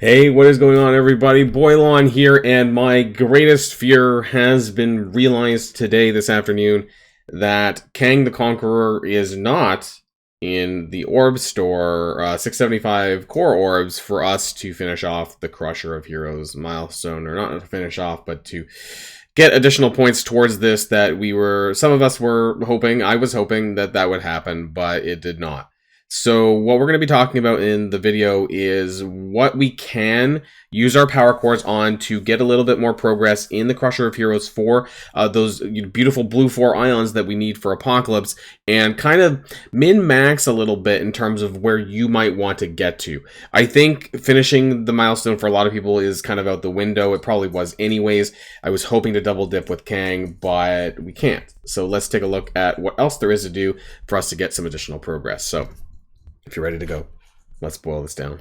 Hey, what is going on, everybody? Boilon here, and my greatest fear has been realized today, this afternoon, that Kang the Conqueror is not in the orb store, 675 core orbs for us to finish off the Crusher of Heroes milestone, or not to finish off, but to get additional points towards this that some of us were hoping, I was hoping that that would happen, but it did not. So what we're going to be talking about in the video is what we can use our power cores on to get a little bit more progress in the Crusher of Heroes for those beautiful blue 4 ions that we need for Apocalypse, and kind of min-max a little bit in terms of where you might want to get to. I think finishing the milestone for a lot of people is kind of out the window. It probably was anyways. I was hoping to double dip with Kang, but we can't. So let's take a look at what else there is to do for us to get some additional progress. So if you're ready to go, let's boil this down.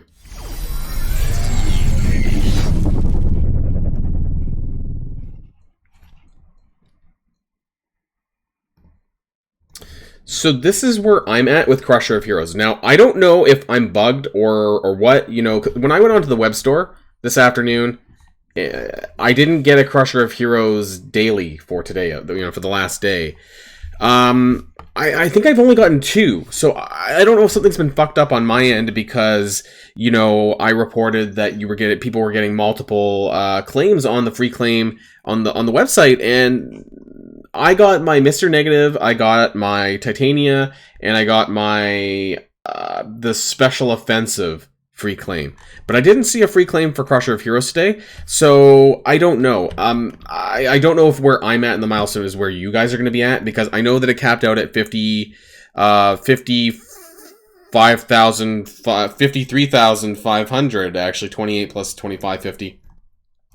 So this is where I'm at with Crusher of Heroes. Now, I don't know if I'm bugged or what. You know, when I went onto the web store this afternoon, I didn't get a Crusher of Heroes daily for today, for the last day. I think I've only gotten 2, so I don't know if something's been fucked up on my end, because, you know, I reported that people were getting multiple claims on the free claim on the website, and I got my Mr. Negative, I got my Titania, and I got my the Special Offensive free claim, but I didn't see a free claim for Crusher of Heroes today, so I don't know. I don't know if where I'm at in the milestone is where you guys are going to be at, because I know that it capped out at 53,500, actually 28 plus 2550.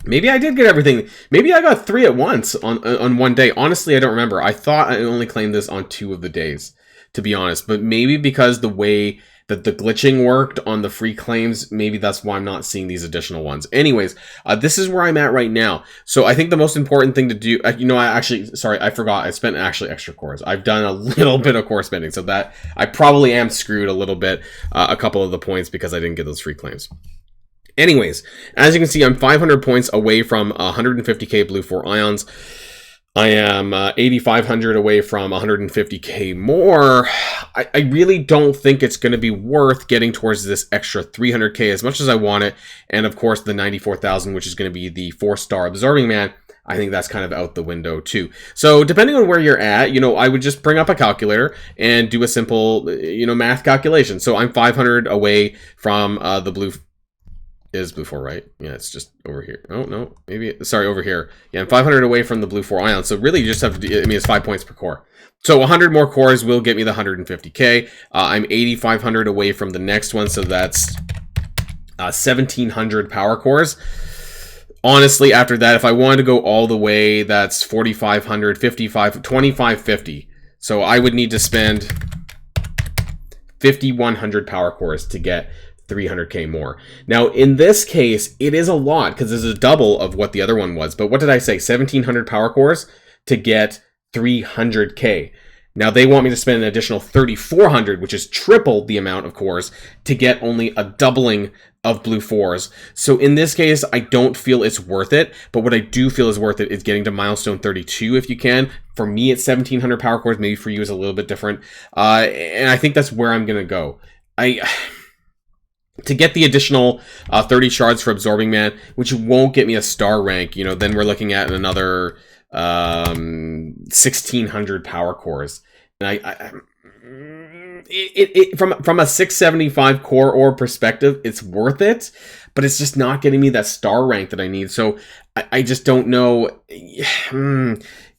Maybe I did get everything. Maybe I got 3 at once on one day. Honestly, I don't remember. I thought I only claimed this on 2 of the days, to be honest, but maybe because the way that the glitching worked on the free claims, maybe that's why I'm not seeing these additional ones. Anyways, this is where I'm at right now. So I think the most important thing to do, I forgot, I spent actually extra cores. I've done a little bit of core spending, so that I probably am screwed a little bit, a couple of the points, because I didn't get those free claims. Anyways, as you can see, I'm 500 points away from 150k blue 4 ions. I am 8,500 away from 150k more. I really don't think it's going to be worth getting towards this extra 300k as much as I want it. And of course, the 94,000, which is going to be the 4-star Absorbing Man, I think that's kind of out the window too. So depending on where you're at, I would just bring up a calculator and do a simple, math calculation. So I'm 500 away from the blue. Is blue 4, right? Yeah, it's just over here. Oh, no, maybe, sorry, over here. Yeah, I'm 500 away from the blue 4 ion. So really, you just have to do, it's 5 points per core. So 100 more cores will get me the 150k. I'm 8,500 away from the next one, so that's 1,700 power cores. Honestly, after that, if I wanted to go all the way, that's 4,500, 2,550. So I would need to spend 5,100 power cores to get 300k more. Now, in this case, it is a lot, because this is a double of what the other one was. But what did I say? 1,700 power cores to get 300k. Now, they want me to spend an additional 3,400, which is triple the amount of cores, to get only a doubling of blue 4s. So in this case, I don't feel it's worth it. But what I do feel is worth it is getting to milestone 32 if you can. For me, it's 1,700 power cores. Maybe for you, it's a little bit different. And I think that's where I'm going to go. To get the additional 30 shards for Absorbing Man, which won't get me a star rank, then we're looking at another 1,600 power cores. And from a 675 core orb perspective, it's worth it, but it's just not getting me that star rank that I need. So I just don't know.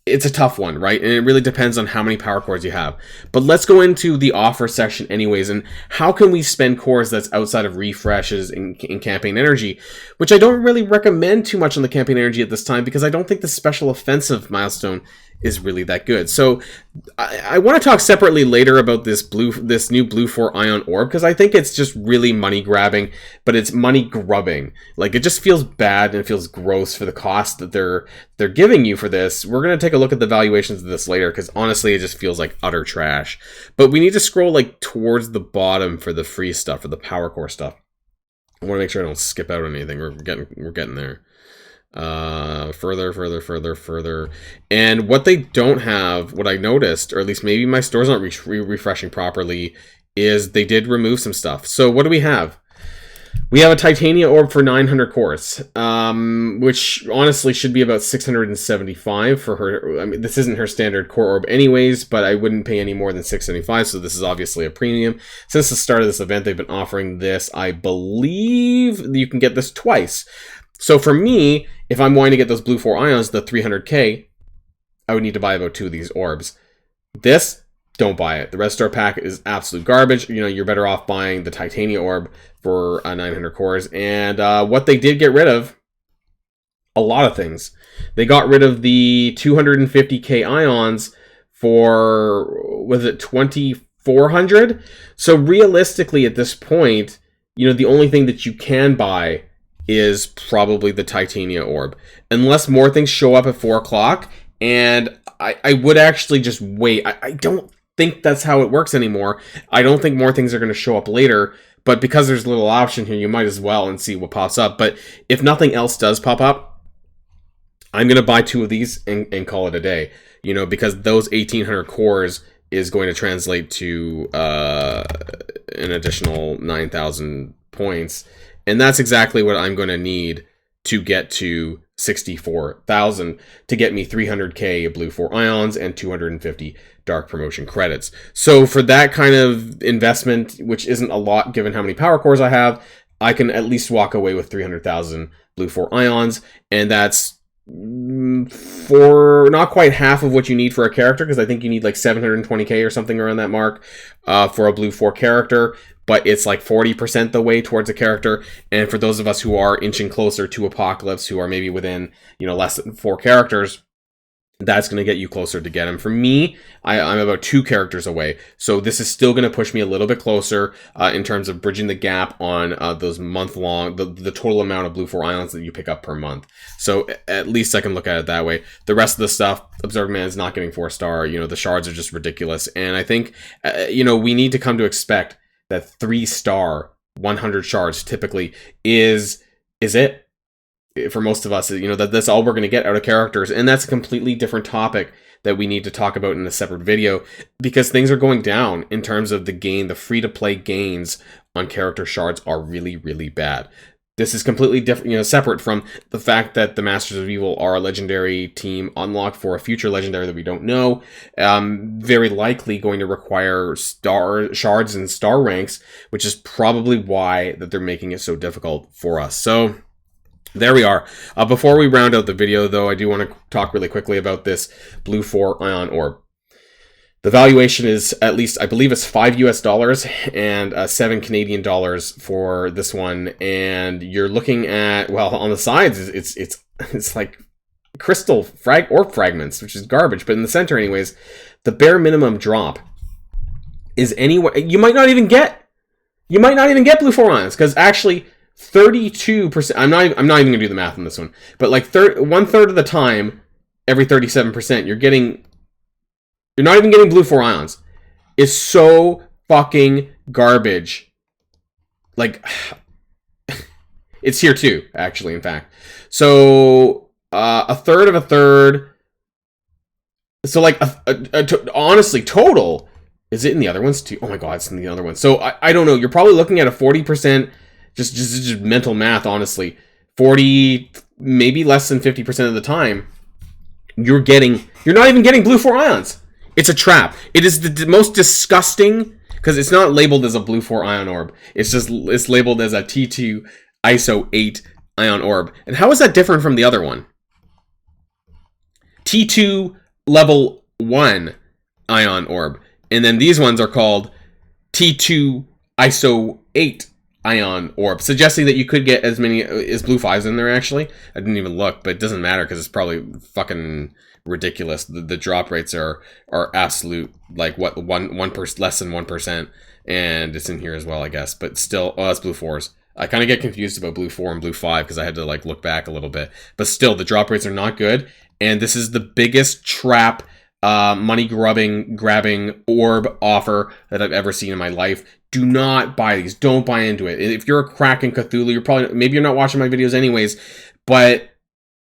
It's a tough one, right? And it really depends on how many power cores you have. But let's go into the offer section anyways, and how can we spend cores that's outside of refreshes in campaign energy, which I don't really recommend too much on the campaign energy at this time, because I don't think the Special Offensive milestone is really that good. So I want to talk separately later about this new blue 4 ion orb, because I think it's just really money grabbing, but it's money grubbing. Like, it just feels bad and it feels gross for the cost that they're giving you for this. We're going to take a look at the valuations of this later, because honestly, it just feels like utter trash. But we need to scroll like towards the bottom for the free stuff, for the power core stuff. I want to make sure I don't skip out on anything. We're getting there. Further. And what they don't have, what I noticed, or at least maybe my store's not refreshing properly, is they did remove some stuff. So what do we have? We have a Titania orb for 900 cores, which honestly should be about 675 for her. I mean, this isn't her standard core orb anyways, but I wouldn't pay any more than 675, so this is obviously a premium. Since the start of this event, they've been offering this. I believe you can get this twice. So for me, if I'm wanting to get those blue 4 ions, the 300k, I would need to buy about 2 of these orbs. This, don't buy it. The Red Star pack is absolute garbage. You know, you're better off buying the Titania orb for 900 cores. And what they did get rid of, a lot of things. They got rid of the 250k ions for, was it 2400? So realistically at this point, you know, the only thing that you can buy is probably the Titania orb. Unless more things show up at 4 o'clock, and I would actually just wait. I don't think that's how it works anymore. I don't think more things are going to show up later, but because there's a little option here, you might as well and see what pops up. But if nothing else does pop up, I'm going to buy 2 of these and call it a day. You know, because those 1800 cores is going to translate to an additional 9,000 points. And that's exactly what I'm going to need to get to 64,000 to get me 300k blue 4 ions and 250 dark promotion credits. So for that kind of investment, which isn't a lot given how many power cores I have, I can at least walk away with 300,000 blue 4 ions, and that's for not quite half of what you need for a character, because I think you need like 720k or something around that mark for a blue 4 character. But it's like 40% the way towards a character. And for those of us who are inching closer to Apocalypse, who are maybe within, you know, less than 4 characters, that's going to get you closer to get him. For me, I'm about 2 characters away. So this is still going to push me a little bit closer in terms of bridging the gap on those month-long, the total amount of blue 4 ions that you pick up per month. So at least I can look at it that way. The rest of the stuff, Observed Man is not getting 4-star. You know, the shards are just ridiculous. And I think, you know, we need to come to expect that 3-star 100 shards typically is it for most of us. You know, that's all we're going to get out of characters, and that's a completely different topic that we need to talk about in a separate video, because things are going down in terms of the gain. The free-to-play gains on character shards are really, really bad. This is completely different, you know, separate from the fact that the Masters of Evil are a legendary team unlocked for a future legendary that we don't know. Very likely going to require star shards and star ranks, which is probably why that they're making it so difficult for us. So there we are. Before we round out the video, though, I do want to talk really quickly about this blue 4 ion orb. The valuation is, at least, I believe it's $5 and 7 Canadian dollars for this one. And you're looking at, well, on the sides, it's like crystal orb fragments, which is garbage. But in the center, anyways, the bare minimum drop is anywhere. You might not even get blue 4 ions, because actually 32%. I'm not even going to do the math on this one, but like 1/3 of the time, every 37%, you're not even getting blue 4 ions. It's so fucking garbage. Like, it's here too, actually, in fact. So, 1/3 of a third. So, like, honestly, total. Is it in the other ones too? Oh my god, it's in the other ones. So, I don't know. You're probably looking at a 40%, just mental math, honestly. 40, maybe less than 50% of the time, you're not even getting blue 4 ions. It's a trap. It is the most disgusting, because it's not labeled as a blue 4 ion orb. It's labeled as a T2 ISO 8 ion orb. And how is that different from the other one? T2 level 1 ion orb. And then these ones are called T2 ISO 8 ion orb, suggesting that you could get as many as blue 5s in there, actually. I didn't even look, but it doesn't matter, because it's probably fucking ridiculous. The drop rates are absolute, like, what, less than 1%, and it's in here as well, I guess. But still, oh, that's blue 4s. I kind of get confused about blue 4 and blue 5 because I had to, like, look back a little bit. But still, the drop rates are not good, and this is the biggest trap money grabbing orb offer that I've ever seen in my life. Do not buy these. Don't buy into it. If you're a crack in Cthulhu, maybe you're not watching my videos anyways, but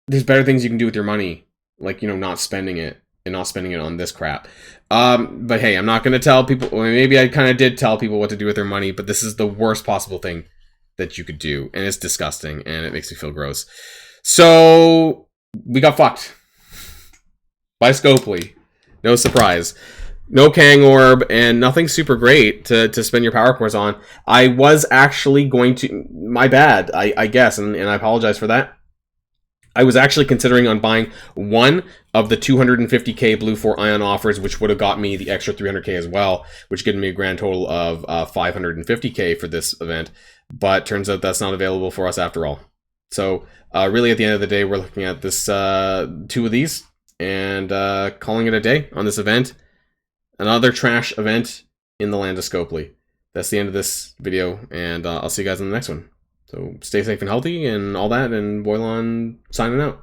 there's better things you can do with your money, like, you know, not spending it and not spending it on this crap. But hey, I'm not going to tell people, or maybe I kind of did tell people what to do with their money, but this is the worst possible thing that you could do, and it's disgusting, and it makes me feel gross. So, we got fucked by Scopely. No surprise. No Kang Orb, and nothing super great to spend your power cores on. I was actually going to... My bad, I guess, and I apologize for that. I was actually considering on buying one of the 250k Blue 4 Ion offers, which would have got me the extra 300k as well, which gave me a grand total of 550k for this event. But turns out that's not available for us after all. So really at the end of the day, we're looking at this 2 of these and calling it a day on this event. Another trash event in the land of Scopely. That's the end of this video, and I'll see you guys in the next one. So stay safe and healthy and all that, and Boilon signing out.